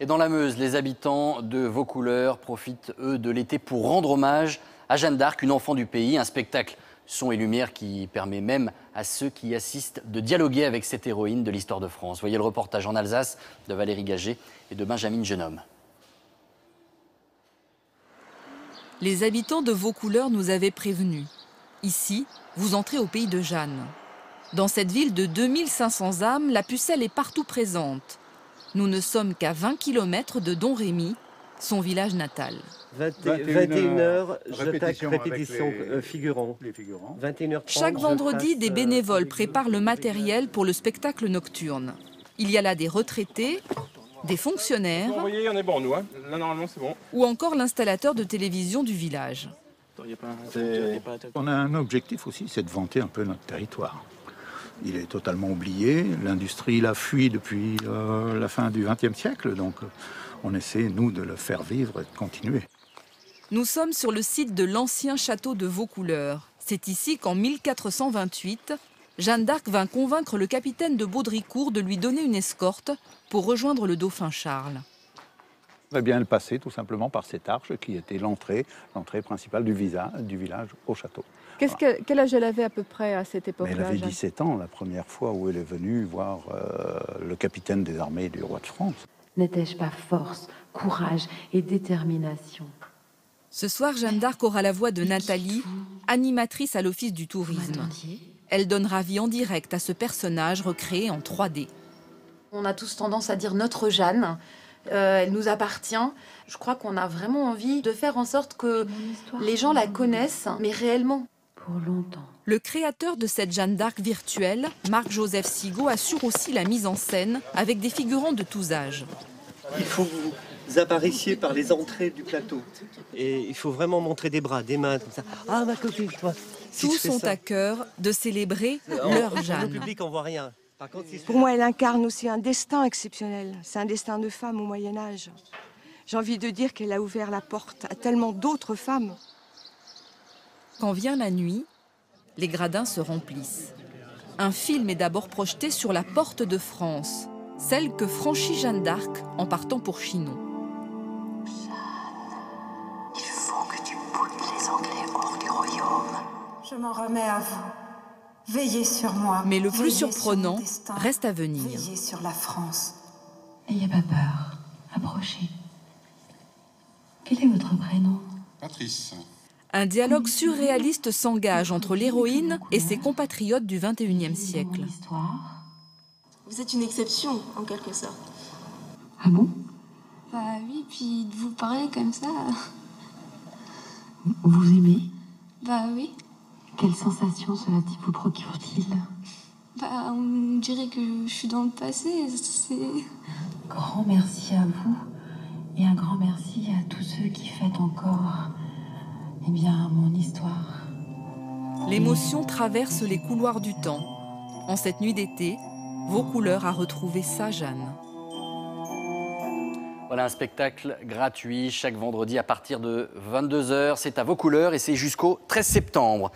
Et dans la Meuse, les habitants de Vaucouleurs profitent, eux, de l'été pour rendre hommage à Jeanne d'Arc, une enfant du pays. Un spectacle son et lumière qui permet même à ceux qui y assistent de dialoguer avec cette héroïne de l'histoire de France. Voyez le reportage en Alsace de Valérie Gagé et de Benjamin Genome. Les habitants de Vaucouleurs nous avaient prévenus. Ici, vous entrez au pays de Jeanne. Dans cette ville de 2500 âmes, la pucelle est partout présente. Nous ne sommes qu'à 20 km de Domrémy, son village natal. 21h, répétition figurant. 21h30, chaque vendredi, des bénévoles préparent le matériel pour le spectacle nocturne. Il y a là des retraités, des fonctionnaires, vous voyez, on est bon, nous. Hein. Là, normalement, c'est bon. Ou encore l'installateur de télévision du village. On a un objectif aussi, c'est de vanter un peu notre territoire. Il est totalement oublié, l'industrie l'a fui depuis la fin du XXe siècle, donc on essaie, nous, de le faire vivre et de continuer. Nous sommes sur le site de l'ancien château de Vaucouleurs. C'est ici qu'en 1428, Jeanne d'Arc vint convaincre le capitaine de Baudricourt de lui donner une escorte pour rejoindre le dauphin Charles. Eh bien, elle passait tout simplement par cette arche qui était l'entrée principale du village au château. Quel âge elle avait à peu près à cette époque-là? Elle avait 17 ans la première fois où elle est venue voir le capitaine des armées du roi de France. N'étais-je pas force, courage et détermination? Ce soir, Jeanne d'Arc aura la voix de Nathalie, animatrice à l'Office du tourisme. Elle donnera vie en direct à ce personnage recréé en 3D. On a tous tendance à dire notre Jeanne. Elle nous appartient. Je crois qu'on a vraiment envie de faire en sorte que les gens la connaissent, mais réellement. Pour longtemps. Le créateur de cette Jeanne d'Arc virtuelle, Marc-Joseph Sigaud, assure aussi la mise en scène avec des figurants de tous âges. il faut que vous apparaissiez par les entrées du plateau. Et il faut vraiment montrer des bras, des mains, comme ça. Ah, ma copine, toi. Tous ont à cœur de célébrer leur Jeanne. Le public, on voit rien. Par contre, pour moi, elle incarne aussi un destin exceptionnel. C'est un destin de femme au Moyen-Âge. J'ai envie de dire qu'elle a ouvert la porte à tellement d'autres femmes. Quand vient la nuit, les gradins se remplissent. Un film est d'abord projeté sur la porte de France, celle que franchit Jeanne d'Arc en partant pour Chinon. Jeanne, il faut que tu pousses les Anglais hors du royaume. Je m'en remets à vous. Veillez sur moi. Mais le plus surprenant reste à venir. Veillez sur la France. N'ayez pas peur. Approchez. Quel est votre prénom? Patrice. Un dialogue surréaliste s'engage entre l'héroïne et ses compatriotes du XXIe siècle. Vous êtes une exception, en quelque sorte. Ah bon? Bah oui, puis de vous parler comme ça... Vous aimez? Bah oui. Quelle sensation cela vous procure-t-il? Bah, on dirait que je suis dans le passé, c'est... Grand merci à vous, et un grand merci à tous ceux qui fêtent encore, eh bien, mon histoire. L'émotion traverse les couloirs du temps. En cette nuit d'été, Vaucouleurs a retrouvé sa Jeanne. Voilà un spectacle gratuit chaque vendredi à partir de 22h. C'est à Vaucouleurs et c'est jusqu'au 13 septembre.